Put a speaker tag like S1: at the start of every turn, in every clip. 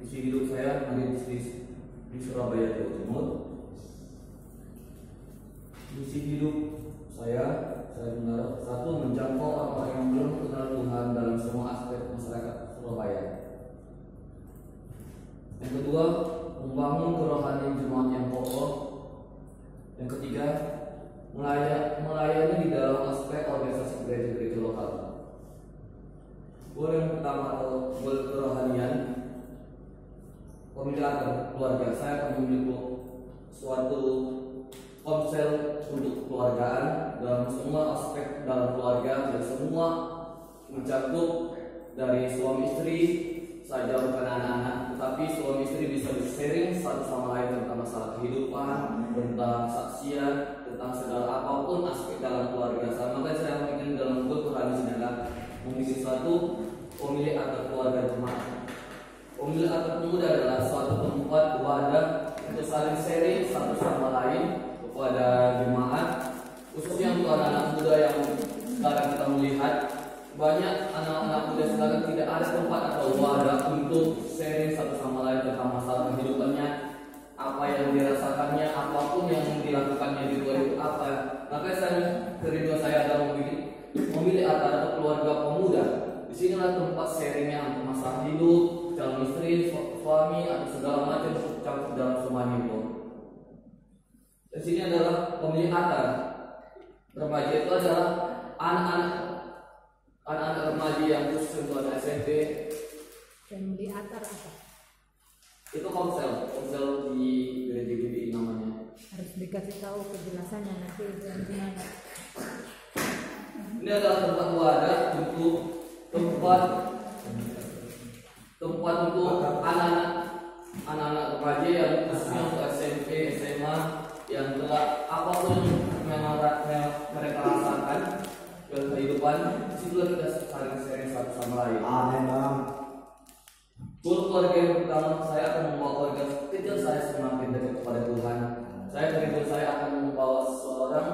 S1: Visi hidup saya di Surabaya, Jawa Timur. Visi hidup saya benar, satu, menjangkau orang-orang yang belum kenal Tuhan dalam semua aspek masyarakat Surabaya. Yang kedua, membangun kerohanian jemaat yang kokoh. Yang ketiga, melayani di dalam aspek organisasi gereja-gereja lokal. Goal yang pertama atau goal kerohanian, pemilihan keluarga. Saya akan memiliki suatu konsel untuk kekeluargaan dalam semua aspek dalam keluarga, dan semua mencakup dari suami istri saja, bukan anak-anak, tetapi suami istri bisa sharing satu sama lain tentang masalah kehidupan, tentang saksian, tentang segala apapun aspek dalam keluarga. Makanya saya ingin dalam goal kerohanian adalah memiliki suatu pemilik atau keluarga jemaat. Pemilik atau pemuda adalah suatu tempat wadah untuk saling sharing satu sama lain kepada jemaat, khususnya untuk anak-anak muda yang sekarang kita melihat banyak anak-anak muda sekarang tidak ada tempat atau wadah untuk sharing satu sama lain tentang masalah kehidupannya, apa yang dirasakannya, apapun yang dilakukannya di luar itu apa. Maka kerinduan saya adalah memilih atau keluarga pemuda. Disinilah tempat sharingnya untuk masalah hidup, calon istri, suami, atau segala macam campur dalam semuanya itu. Di sini adalah pemilih atar. Remaja itu adalah anak-anak remaja yang khusus untuk anak SMP.
S2: Pemilih atar apa?
S1: Itu konsel di gereja GBI namanya.
S2: Harus dikasih tahu penjelasannya nanti gimana.
S1: Ini adalah tempat wadah untuk tempat untuk anak-anak remaja yang khususnya untuk SMP, SMA, yang telah apapun memang mereka rasakan dalam kehidupan. Disitulah kita saling sharing satu sama lain.
S3: Amin.
S1: Keluarga yang pertama, saya akan membawa keluarga kecil saya semakin dekat kepada Tuhan. Saya akan membawa seorang,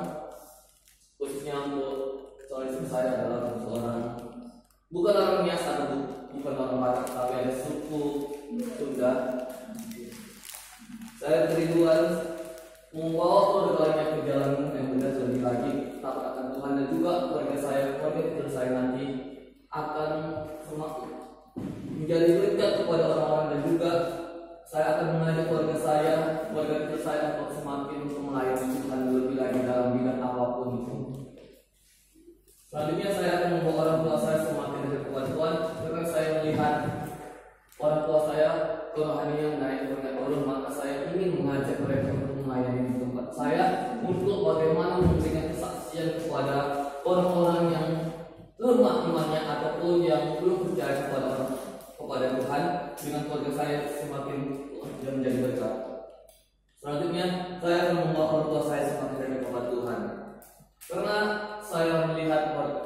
S1: khususnya untuk seorang istri saya adalah seorang bukan orang biasa, bukan orang Batak, tapi ada suku Sunda. Saya kerinduan membawa keluarganya ke jalan yang benar lebih lagi takut akan Tuhan, dan juga keluarga kecil saya nanti akan semakin menjadi dekat kepada orang-orang, dan juga saya akan mengajak keluarga kecil saya untuk semakin melayani Tuhan lebih lagi dalam bidang apapun itu. Selanjutnya saya akan membawa orang tua saya semakin dekat kepada Tuhan, karena saya melihat orang tua saya kerohanian naik turun, maka saya ingin mengajak mereka untuk melayani di tempat saya, untuk bagaimana memberikan kesaksian kepada orang-orang yang lemah imannya ataupun yang belum percaya kepada Tuhan. Dengan keluarga saya semakin menjadi berkat. Selanjutnya saya akan membawa orang tua saya semakin dekat kepada Tuhan, karena saya melihat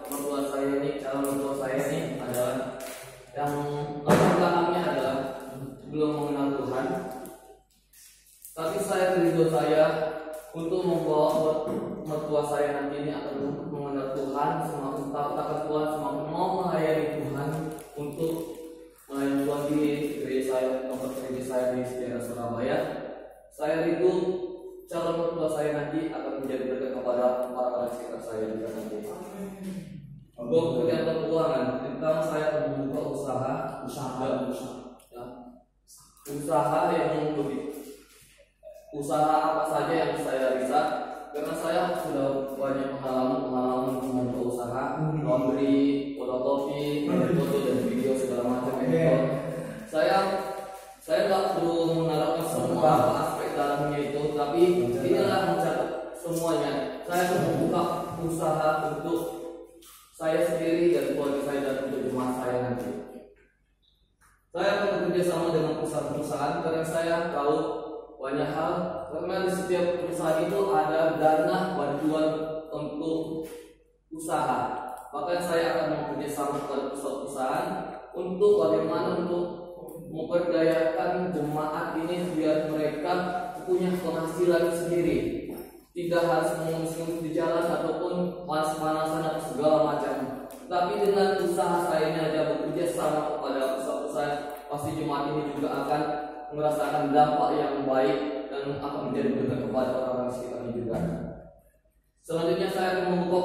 S1: mertua saya ini, calon mertua saya ini adalah yang latar belakangnya adalah belum mengenal Tuhan. Tapi saya kerinduan saya untuk membawa mertua saya nanti ini akan mengenal Tuhan, semakin takut akan Tuhan, semakin mau melayani Tuhan, untuk melayani Tuhan di gereja saya, tempat gereja saya di daerah Surabaya. Saya rindu calon mertua saya nanti akan menjadi berkat kepada orang-orang sekitar saya juga nanti. Untuk kegiatan keuangan, tentang saya akan membuka usaha yang lebih, usaha apa saja yang saya bisa, karena saya sudah banyak pengalaman membuka usaha, laundry, fotokopi, foto dan video segala macam itu. Saya nggak perlu mengharapkan semua aspek dalamnya itu, tapi inilah mencakup semuanya. Saya akan membuka usaha untuk saya sendiri dan keluarga saya dan untuk jemaat saya nanti. Saya akan bekerja sama dengan perusahaan-perusahaan, karena saya tahu banyak hal, karena di setiap perusahaan itu ada dana bantuan untuk usaha. Maka saya akan bekerja sama dengan perusahaan untuk bagaimana untuk memperdayakan jemaat ini biar mereka punya penghasilan sendiri. tidak harus mengungsi di jalan ataupun panas-panasan atau segala macam. Tapi dengan usaha saya ini aja bekerja sama kepada pusat-pusat, pasti jemaat ini juga akan merasakan dampak yang baik dan akan menjadi berkat kepada orang-orang sekitarnya juga. Selanjutnya saya akan membuka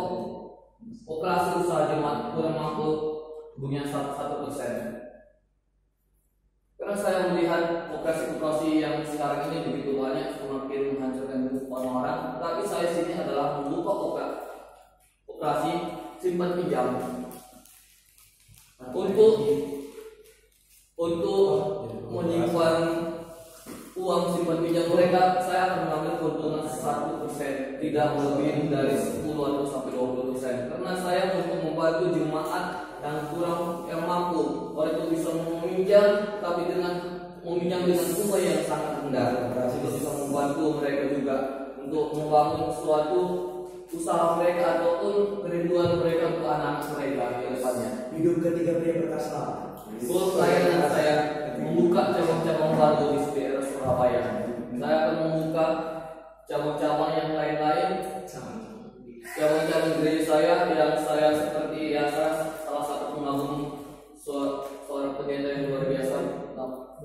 S1: operasi usaha jemaat kurang mampu hubungan 1%. Karena saya melihat operasi-operasi yang sekarang ini begitu banyak semakin menghancurkan orang-orang, tapi saya sini adalah membuka operasi simpan pinjam untuk menyimpan uang simpan pinjam mereka. Saya akan mengambil keuntungan 1%, tidak lebih dari 10 atau sampai 20%, karena saya untuk membantu jemaat yang mampu. Orang itu bisa meminjam, tapi dengan meminjam dengan bunga yang sangat rendah, itu bisa membantu mereka juga untuk membangun suatu usaha mereka ataupun kerinduan mereka untuk anak mereka ke depannya.
S3: Hidup ketiga pria perkasa.
S1: Goal saya membuka cabang-cabang baru di daerah Surabaya. Saya akan membuka cabang-cabang yang lain-lain. Cabang-cabang gereja saya yang saya seperti saya salah satu pengagum seorang pendeta yang luar biasa,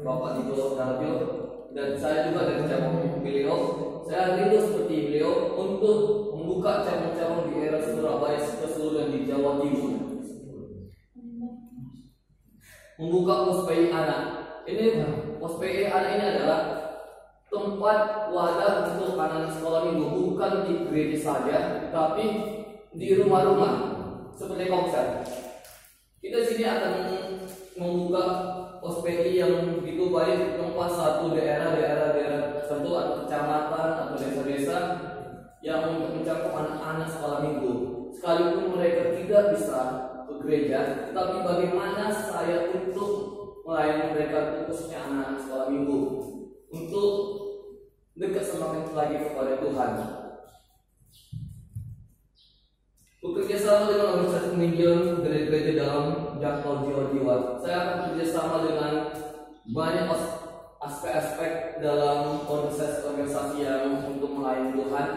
S1: Bapak Dito Darjo, dan saya juga dari cabang beliau. Saya rindu seperti beliau untuk membuka cabang-cabang di daerah Surabaya keseluruhan di Jawa Timur. Membuka pos PI anak. Ini pos PI anak ini adalah tempat wadah untuk anak sekolah minggu, bukan di gereja saja, tapi di rumah-rumah seperti komsel. Kita sini akan membuka pos PI yang begitu baik di tempat satu daerah tertentu atau kecamatan atau desa-desa yang untuk mencakup anak-anak sekolah minggu. Sekalipun mereka tidak bisa ke gereja, tetapi bagaimana saya untuk melayani mereka, khususnya anak-anak sekolah minggu, untuk dekat semakin lagi kepada Tuhan. Bekerja sama dengan organisasi peminjam gereja-gereja dalam jangkau jiwa-jiwa. Saya akan bekerja sama dengan banyak aspek-aspek dalam organisasi yang untuk melayani Tuhan,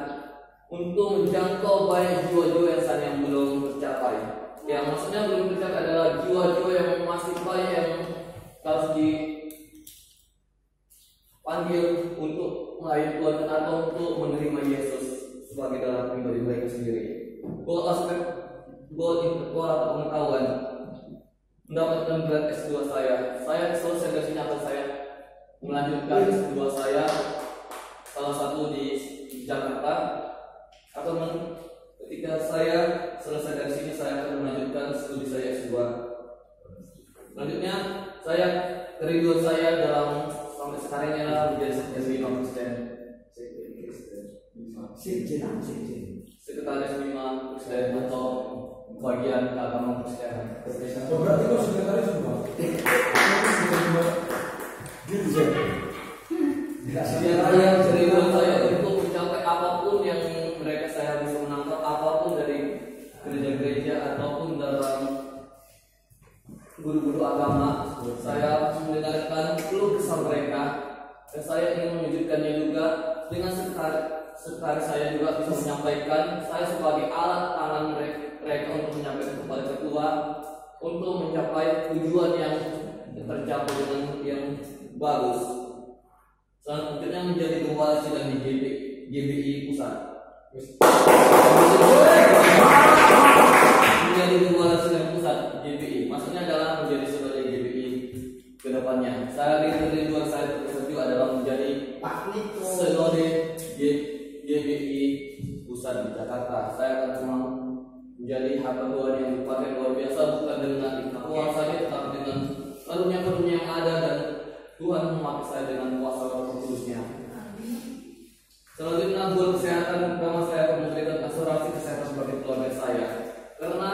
S1: untuk menjangkau banyak jiwa-jiwa yang saat yang belum tercapai. Yang maksudnya belum tercapai adalah jiwa-jiwa yang masih banyak yang harus dipanggil untuk melayani Tuhan atau untuk menerima Yesus sebagai dalam pribadi mereka sendiri. Goal atau pengetahuan mendapatkan gelar S2 saya selesai dari sini akan saya melanjutkan S2 saya salah satu di Jakarta, atau ketika saya selesai dari sini saya akan melanjutkan studi saya S2. Selanjutnya kerinduan saya dalam sampai sekarang ini adalah menjadi Imam Kristen, sekretaris Imam Kristen atau bagian agama Kristen.
S3: Berarti kau sekretaris juga?
S1: Yang kerinduan saya untuk mencapai apapun yang mereka saya bisa menangkap, apapun dari gereja-gereja ataupun dalam guru-guru agama, saya mendengarkan keluh kesah mereka, dan saya ingin menunjukkannya juga dengan sekretaris saya juga bisa menyampaikan. Saya sebagai alat tangan mereka untuk menyampaikan kepada ketua untuk mencapai tujuan yang tercapai dengan yang bagus. Selanjutnya menjadi gembala sidang di GBI pusat. Menjadi gembala sidang pusat GBI, maksudnya adalah menjadi sebagai GBI kedepannya. Saya rinduan saya tersebut adalah menjadi senode GBI pusat di Jakarta. Saya akan menjadi hamba Tuhan yang dipakai luar biasa, bukan dengan uang saja, tetapi dengan karunia-karunia yang ada, dan Tuhan memakai saya dengan kuasa Roh Kudus-Nya. Selanjutnya buat kesehatan, pertama saya akan memberikan asuransi kesehatan bagi keluarga saya, karena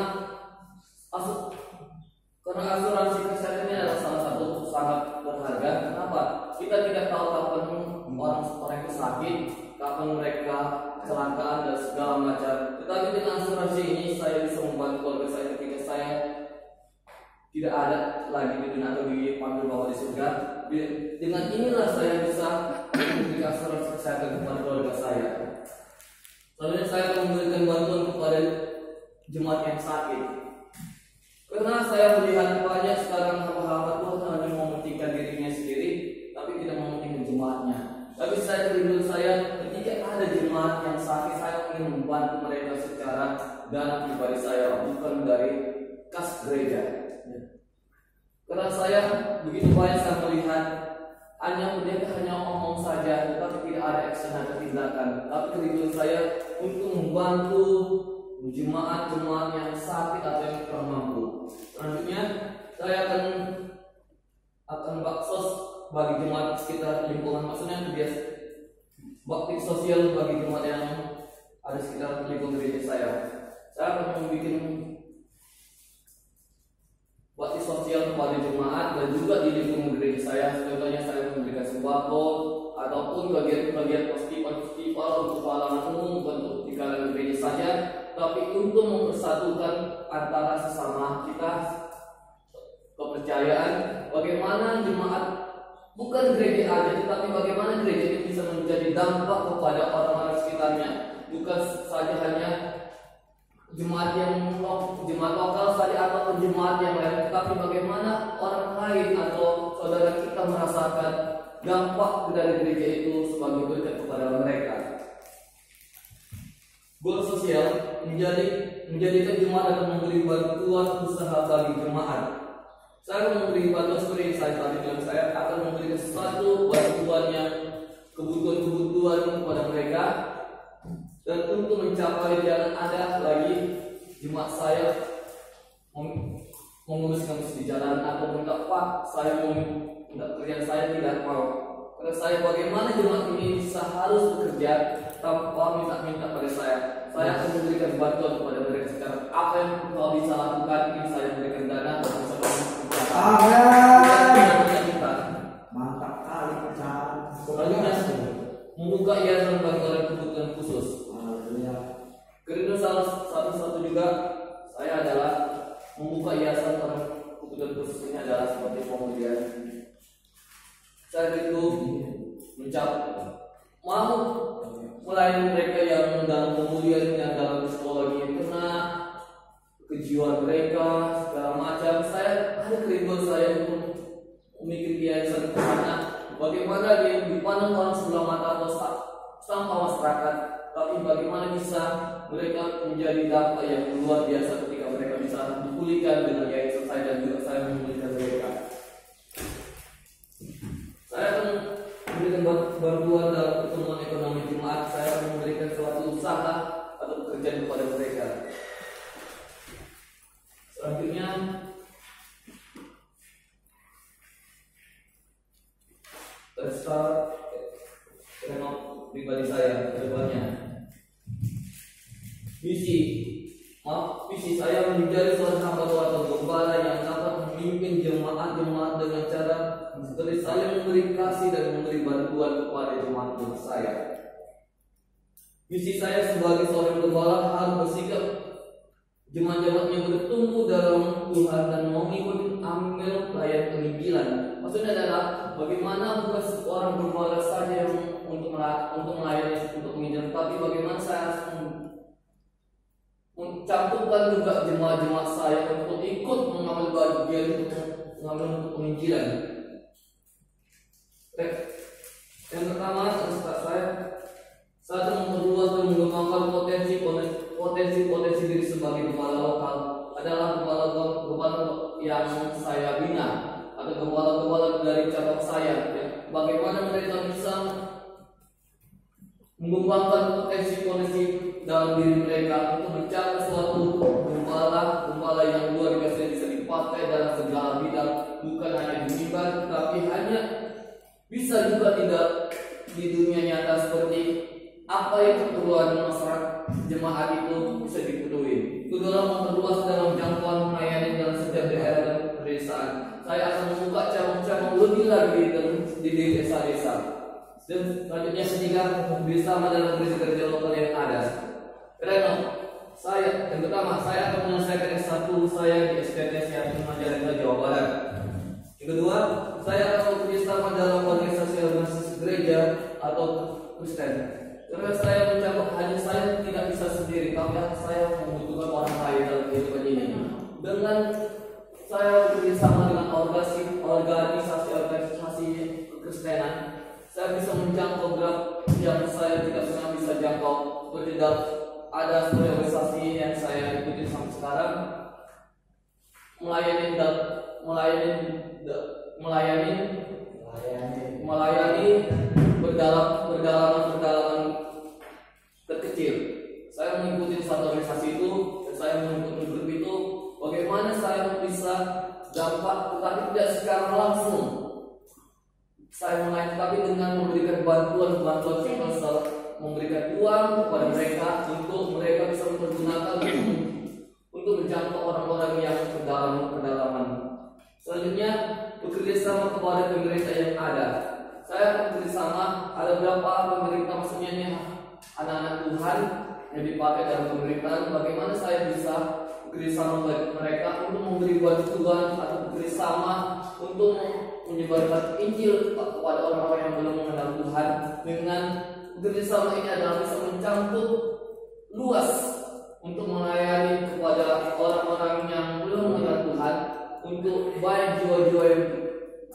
S1: asuransi kesehatan ini adalah salah satu sangat berharga. Kenapa? Kita tidak tahu kapan orang itu sakit, kapan mereka kecelakaan dan segala macam. Tetapi dengan asuransi ini saya bisa membantu keluarga saya ketika saya tidak ada lagi di dunia atau dipanggil Bapa di surga. Dengan inilah saya bisa memberikan asuransi kesehatan kepada keluarga saya. Selanjutnya saya akan memberikan bantuan kepada jemaat yang sakit. Karena saya melihat banyak sekarang hamba-hamba Tuhan hanya mementingkan dirinya sendiri, tapi tidak mementingkan jemaatnya. Tapi saya rindu saya ketika ada jemaat yang sakit, saya ingin membantu mereka secara dana pribadi saya, bukan dari kas gereja. Karena saya begitu banyak saya melihat mereka hanya ngomong saja, tetapi tidak ada action atau tindakan. Tapi kerinduan saya untuk membantu jemaat-jemaat yang sakit atau yang kurang mampu. Selanjutnya saya akan baksos bagi jemaat sekitar lingkungan, maksudnya biasa bakti sosial bagi jemaat yang ada sekitar lingkungan gereja saya. Saya akan membuat bakti sosial kepada jemaat dan juga di lingkungan gereja saya. Contohnya saya memberikan sembako ataupun bagian-bagian festival untuk pahlawan umum, untuk di kalangan gereja saja, tapi untuk mempersatukan antara sesama kita kepercayaan, bagaimana jemaat bukan gereja aja, tetapi bagaimana gereja itu bisa menjadi dampak kepada orang-orang sekitarnya, bukan saja hanya jemaat lokal saja ataupun jemaat yang lain, tetapi bagaimana orang lain atau saudara kita merasakan dampak dari gereja itu sebagai berkat kepada mereka. Goal sosial menjadikan jemaat akan memberi bantuan usaha bagi jemaat. Saya akan memberi bantuan seperti saya tadi bilang, saya akan memberikan sesuatu bantuan yang kebutuhan kepada mereka. Dan untuk mencapai jangan ada lagi jemaat saya menguruskan di jalan ataupun Pak saya mau minta kerjaan saya tidak mau. Karena saya bagaimana jemaat ini bisa harus bekerja tanpa minta pada saya. Saya akan memberikan bantuan kepada mereka sekarang. Apa yang kau bisa lakukan ini saya berikan dana dan bisa
S3: Mantap kali pecahan.
S1: Selanjutnya membuka yayasan bagi orang kebutuhan khusus. Kerinduan salah satu juga saya adalah membuka yayasan orang kebutuhan khusus ini adalah seperti kemudian saya itu mau melayani mereka yang dalam kemudian yang dalam psikologi kena kejiwaan mereka segala macam. Saya ada kerinduan saya untuk memikir yayasan ke sana, bagaimana dia dipandang orang sebelah mata atau sampah masyarakat, tapi bagaimana bisa mereka menjadi dampak yang luar biasa ketika mereka bisa dipulihkan dengan yayasan saya dan juga saya memulihkan mereka. Saya akan memberikan bantuan dalam pertumbuhan ekonomi jemaat. Saya akan memberikan suatu usaha atau pekerjaan kepada mereka. Selanjutnya start renov pribadi saya ke depannya. Visi saya menjadi seorang hamba Tuhan atau gembala yang dapat memimpin jemaat-jemaat dengan cara seperti saya memberi kasih dan memberi bantuan kepada jemaat-jemaat saya. Visi saya sebagai seorang gembala harus bersikap jemaat-jemaatnya bertumbuh dalam Tuhan dan mau ikut ambil pelayan penginjilan. Maksudnya adalah bagaimana bukan seorang gembala saja yang untuk melayani untuk menginjil, tapi bagaimana saya harus mencampurkan juga jemaat-jemaat saya untuk ikut mengambil bagian untuk penginjilan. Yang pertama saya memperluas dan mengembangkan potensi diri sebagai gembala lokal adalah gembala yang saya bina atau gembala-gembala dari cabang saya. Bagaimana mereka bisa mengembangkan potensi dalam diri mereka untuk mencari suatu gembala yang luar biasa bisa dipakai dalam segala bidang, bukan hanya di mimbar, tapi hanya bisa juga tidak di dunia nyata seperti apa yang keperluan masyarakat jemaat itu bisa dipenuhi. Kedua, memperluas dalam jangkauan melayani dalam setiap daerah dan pedesaan. Saya akan membuka cabang-cabang lebih lagi di desa-desa. Dan selanjutnya ketiga, bersama dalam gereja-gereja lokal yang ada. Karena yang pertama saya akan menyelesaikan S1 saya di SPTS Yatim Majalengka, Jawa Barat. Yang kedua, saya akan bekerjasama dalam organisasi gereja atau Kristen. Karena saya mencapai hanya saya saya tidak pernah bisa jangkau. Seperti ada sebuah organisasi yang saya ikuti sampai sekarang, melayani pedalaman terkecil. Saya mengikuti satu organisasi itu, dan saya mengikuti grup itu. Bagaimana saya bisa dampak, tetapi tidak secara langsung saya melayani, tapi dengan memberikan bantuan sosial, memberikan uang kepada mereka untuk mereka bisa mempergunakan untuk menjangkau orang-orang yang pedalaman. Selanjutnya, bekerja sama kepada pemerintah yang ada. Saya bekerja sama, ada berapa pemerintah, maksudnya ini anak-anak Tuhan yang dipakai dalam pemerintahan. Bagaimana saya bisa bekerja sama mereka untuk memberi bantuan atau bekerja sama untuk menyebarkan Injil kepada orang-orang yang belum mengenal Tuhan. Dengan bekerja sama ini adalah bisa mencakup luas untuk melayani kepada orang-orang yang belum mengenal Tuhan, untuk banyak jiwa-jiwa yang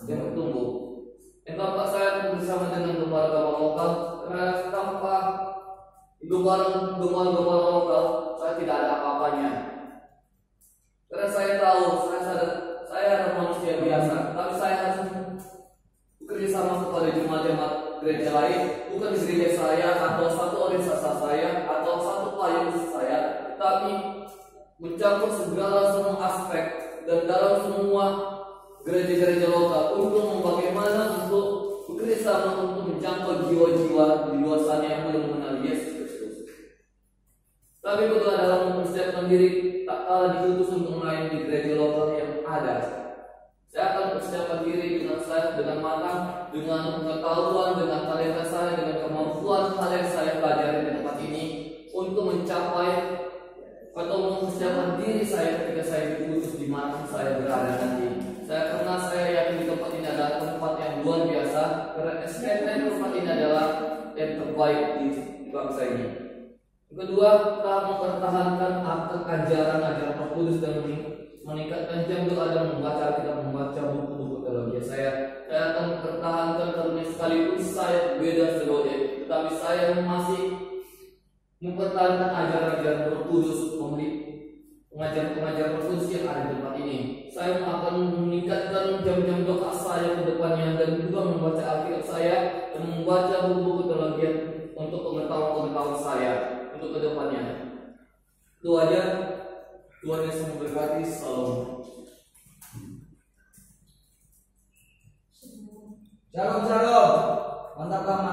S1: bertumbuh. Yang keempat, saya bersama dengan gembala-gembala lokal, karena tanpa gembala-gembala lokal saya tidak ada apa-apanya. Karena saya tahu, saya adalah manusia biasa, tapi saya harus bekerja sama kepada jemaat-jemaat gereja lain, bukan di gereja saya atau satu organisasi saya atau satu payung saya, tapi mencakup segala semua aspek dan dalam semua gereja-gereja lokal untuk bagaimana untuk bekerja sama untuk menjangkau jiwa-jiwa di luar sana yang belum mengenal Yesus Kristus. Tapi betul dalam mempersiapkan diri, tak kalah diutus untuk melayani di gereja lokal yang ada. Saya akan persiapkan diri dengan matang, dengan pengetahuan, dengan talenta saya, dengan kemampuan hal yang saya pelajari di tempat ini untuk mencapai atau mempersiapkan diri saya ketika saya diutus di mana saya berada nanti. Karena saya yakin di tempat ini adalah tempat yang luar biasa, karena SKT tempat ini adalah yang terbaik di bangsa ini. Yang kedua, kita mempertahankan ajaran Roh Kudus dan meningkatkan jam doa dan membaca buku-buku teologi. Saya akan mempertahankan karunia sekalipun saya beda sedoe, tetapi saya masih mempertahankan ajaran Roh Kudus, pengajaran Roh Kudus yang ada di tempat ini. Saya akan meningkatkan jam-jam doa saya ke depannya dan juga membaca Alkitab saya dan membaca buku-buku teologi untuk pengetahuan saya untuk ke depannya. Itu aja. Tuhan Yesus memberkati. Salam.
S3: Shalom, shalom. Mantap banget.